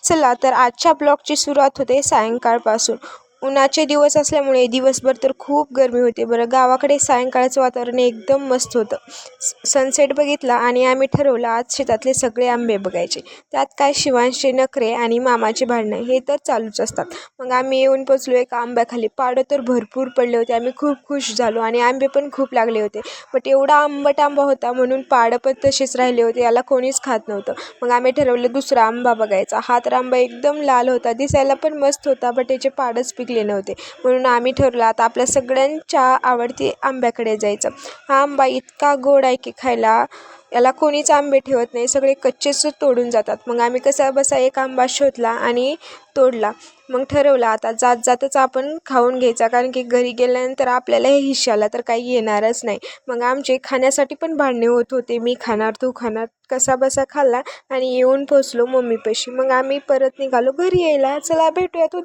चला तर आजच्या ब्लॉगची सुरुवात होते सायंकाळपासून. उन्हाचे दिवस असल्यामुळे दिवसभर तर खूप गरमी होते. बरं, गावाकडे सायंकाळचं वातावरण एकदम मस्त होतं. सनसेट बघितला आणि आम्ही ठरवलं आज शेतातले सगळे आंबे बघायचे. त्यात काय शिवांशचे नखरे आणि मामाचे भांडणं हे तर चालूच असतात. मग आम्ही येऊन पोचलो एका आंब्याखाली. पाडं तर भरपूर पडले होते. आम्ही खूप खुश झालो आणि आंबे पण खूप लागले होते. बट एवढा आंबट आंबा होता म्हणून पाडं पण तसेच राहिले होते. याला कोणीच खात नव्हतं. मग आम्ही ठरवलं दुसरा आंबा बघायचा. हा तर आंबा एकदम लाल होता, दिसायला पण मस्त होता, बट त्याचे पाडच पिकले नव्हते. म्हणून आम्ही ठरवलं आता आपल्या सगळ्यांच्या आवडती आंब्याकडे जायचं. हा आंबा इतका गोड आहे की खायला याला कोणीच आंबे ठेवत नाही, सगळे कच्चेच तोडून जातात. मग आम्ही कसा बसा एक आंबा शोधला आणि तोडला. मग ठरवलं आता जात जातच आपण खाऊन घ्यायचा, कारण की घरी गेल्यानंतर आपल्याला हे हिश्श्याला तर काही येणारच नाही. मग आमचे खाण्यासाठी पण भांडणे होत होते, मी खाणार तू खाणार. कसा बसा खाल्ला आणि येऊन पोचलो मम्मीपाशी. मग आम्ही परत निघालो घरी यायला. चला भेटूयात.